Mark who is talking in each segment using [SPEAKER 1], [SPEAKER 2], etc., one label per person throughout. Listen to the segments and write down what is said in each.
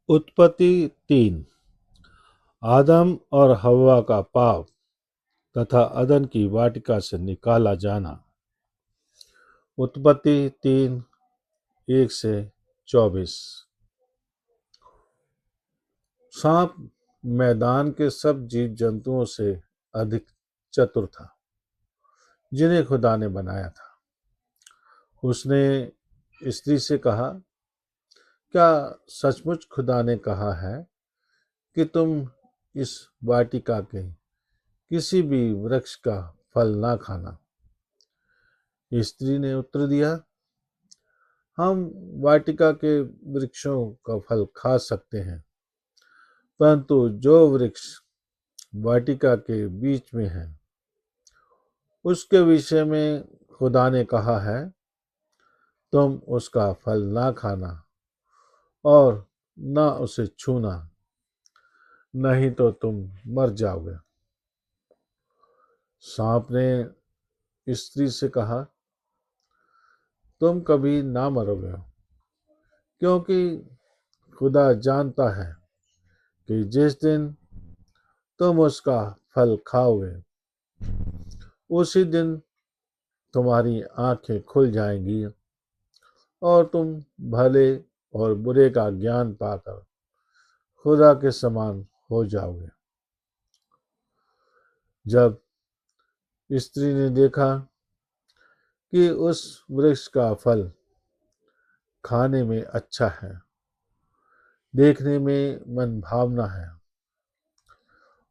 [SPEAKER 1] उत्पत्ति 3। आदम और हव्वा का पाप तथा अदन की वाटिका से निकाला जाना। उत्पत्ति 3, 1-24। सांप मैदान के सब जीव जंतुओं से अधिक चतुर था जिन्हें खुदा ने बनाया था। उसने स्त्री से कहा, क्या सचमुच खुदा ने कहा है कि तुम इस वाटिका के किसी भी वृक्ष का फल ना खाना? स्त्री ने उत्तर दिया, हम वाटिका के वृक्षों का फल खा सकते हैं, परंतु जो वृक्ष वाटिका के बीच में है उसके विषय में खुदा ने कहा है, तुम उसका फल ना खाना और न उसे छूना, नहीं तो तुम मर जाओगे। सांप ने स्त्री से कहा, तुम कभी ना मरोगे, क्योंकि खुदा जानता है कि जिस दिन तुम उसका फल खाओगे उसी दिन तुम्हारी आंखें खुल जाएंगी और तुम भले और बुरे का ज्ञान पाकर खुदा के समान हो जाओगे। जब स्त्री ने देखा कि उस वृक्ष का फल खाने में अच्छा है, देखने में मन भावना है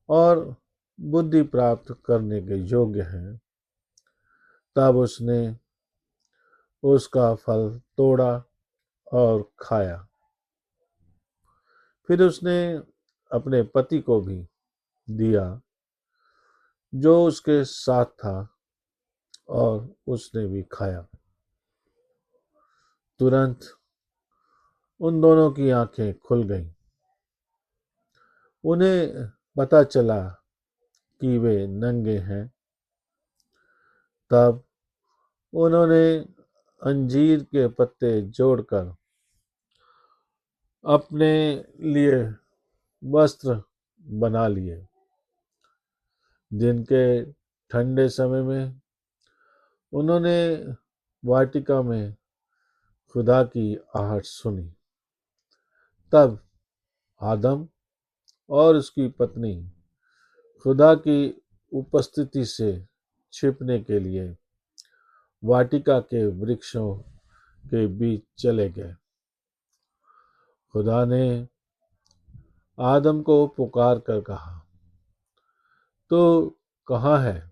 [SPEAKER 1] और बुद्धि प्राप्त करने के योग्य है, तब उसने उसका फल तोड़ा और खाया। फिर उसने अपने पति को भी दिया जो उसके साथ था, और उसने भी खाया। तुरंत उन दोनों की आंखें खुल गईं। उन्हें पता चला कि वे नंगे हैं। तब उन्होंने अंजीर के पत्ते जोड़कर अपने लिए वस्त्र बना लिए। दिन के ठंडे समय में उन्होंने वाटिका में खुदा की आहट सुनी। तब आदम और उसकी पत्नी खुदा की उपस्थिति से छिपने के लिए वाटिका के वृक्षों के बीच चले गए। खुदा ने आदम को पुकार कर कहा, तो कहाँ है?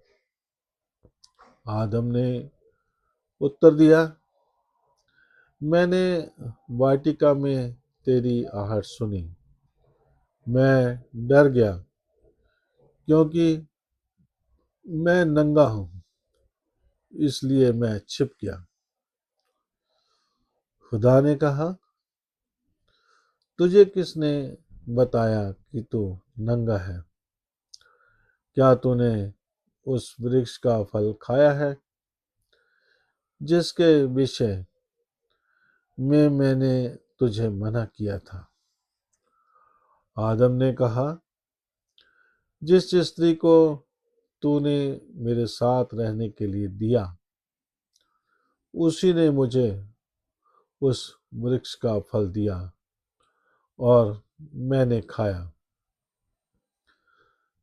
[SPEAKER 1] आदम ने उत्तर दिया, मैंने वाटिका में तेरी आहट सुनी। मैं डर गया क्योंकि मैं नंगा हूं, इसलिए मैं छिप गया। खुदा ने कहा, तुझे किसने बताया कि तू नंगा है? क्या तूने उस वृक्ष का फल खाया है जिसके विषय में मैंने तुझे मना किया था? आदम ने कहा, जिस स्त्री को तूने मेरे साथ रहने के लिए दिया उसी ने मुझे उस वृक्ष का फल दिया और मैंने खाया।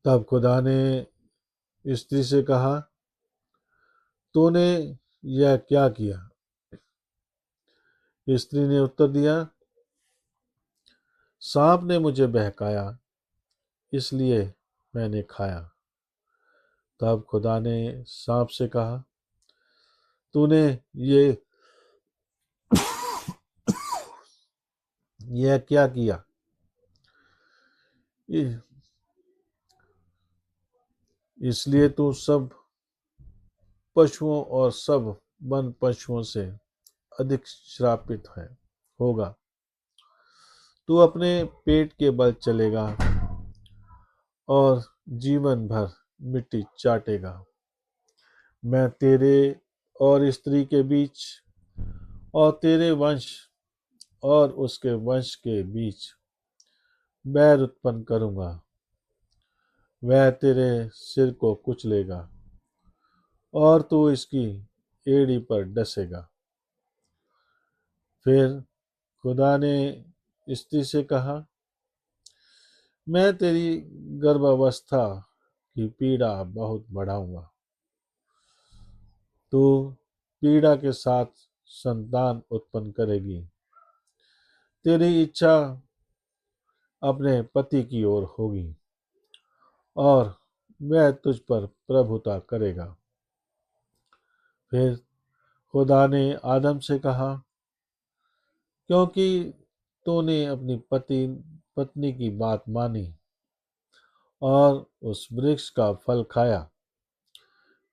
[SPEAKER 1] तब खुदा ने स्त्री से कहा, तूने यह क्या किया? स्त्री ने उत्तर दिया, सांप ने मुझे बहकाया, इसलिए मैंने खाया। तब खुदा ने सांप से कहा, तूने यह क्या किया? इसलिए तू सब पशुओं और सब वन पशुओं से अधिक श्रापित होगा। तू अपने पेट के बल चलेगा और जीवन भर मिट्टी चाटेगा। मैं तेरे और स्त्री के बीच और तेरे वंश और उसके वंश के बीच बैर उत्पन्न करूंगा, वह तेरे सिर को कुचलेगा और तू इसकी एड़ी पर डसेगा। फिर खुदा ने स्त्री से कहा, मैं तेरी गर्भावस्था की पीड़ा बहुत बढ़ाऊंगा, तू पीड़ा के साथ संतान उत्पन्न करेगी, तेरी इच्छा अपने पति की ओर होगी और वह तुझ पर प्रभुता करेगा। फिर खुदा ने आदम से कहा, क्योंकि तूने अपनी पत्नी की बात मानी और उस वृक्ष का फल खाया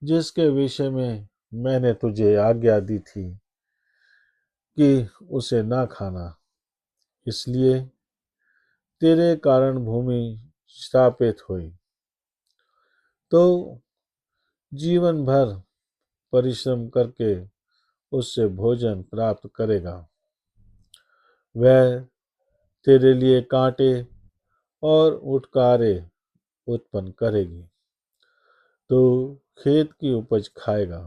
[SPEAKER 1] जिसके विषय में मैंने तुझे आज्ञा दी थी कि उसे ना खाना, इसलिए तेरे कारण भूमि श्रापित हुई। तो जीवन भर परिश्रम करके उससे भोजन प्राप्त करेगा, वह तेरे लिए कांटे और उठकारे उत्पन्न करेगी, तो खेत की उपज खाएगा,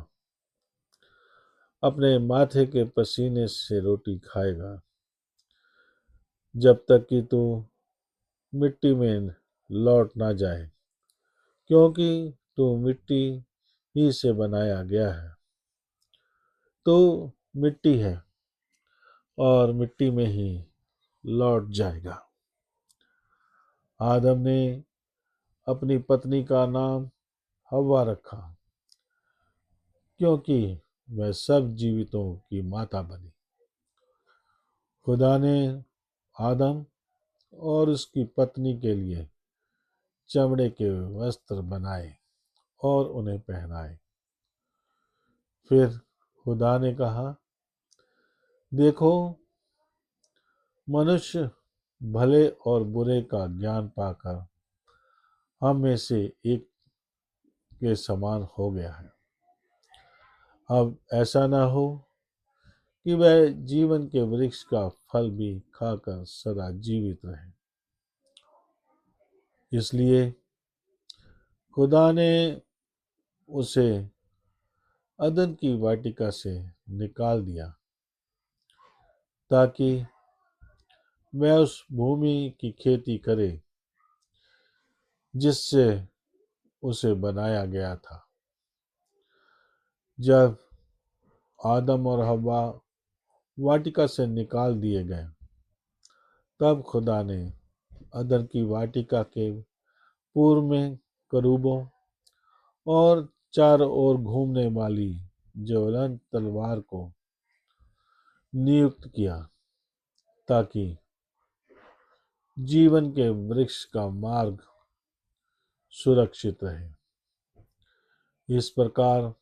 [SPEAKER 1] अपने माथे के पसीने से रोटी खाएगा, जब तक कि तू मिट्टी में लौट ना जाए, क्योंकि तू मिट्टी ही से बनाया गया है। तो मिट्टी है और मिट्टी में ही लौट जाएगा। आदम ने अपनी पत्नी का नाम हव्वा रखा, क्योंकि वह सब जीवितों की माता बनी। खुदा ने आदम और उसकी पत्नी के लिए चमड़े के वस्त्र बनाए और उन्हें पहनाए। फिर खुदा ने कहा, देखो, मनुष्य भले और बुरे का ज्ञान पाकर हम में से एक के समान हो गया है। अब ऐसा ना हो कि वह जीवन के वृक्ष का फल भी खाकर सदा जीवित रहे। इसलिए खुदा ने उसे अदन की वाटिका से निकाल दिया, ताकि वह उस भूमि की खेती करे जिससे उसे बनाया गया था। जब आदम और हव्वा वाटिका से निकाल दिए गए, तब खुदा ने अदन की वाटिका के पूर्व में करूबों और चारों ओर घूमने वाली ज्वलंत तलवार को नियुक्त किया, ताकि जीवन के वृक्ष का मार्ग सुरक्षित रहे। इस प्रकार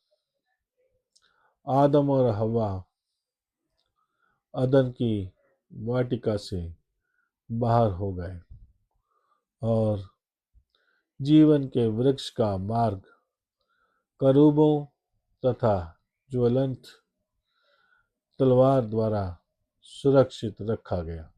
[SPEAKER 1] आदम और हव्वा अदन की वाटिका से बाहर हो गए और जीवन के वृक्ष का मार्ग करूबों तथा ज्वलंत तलवार द्वारा सुरक्षित रखा गया।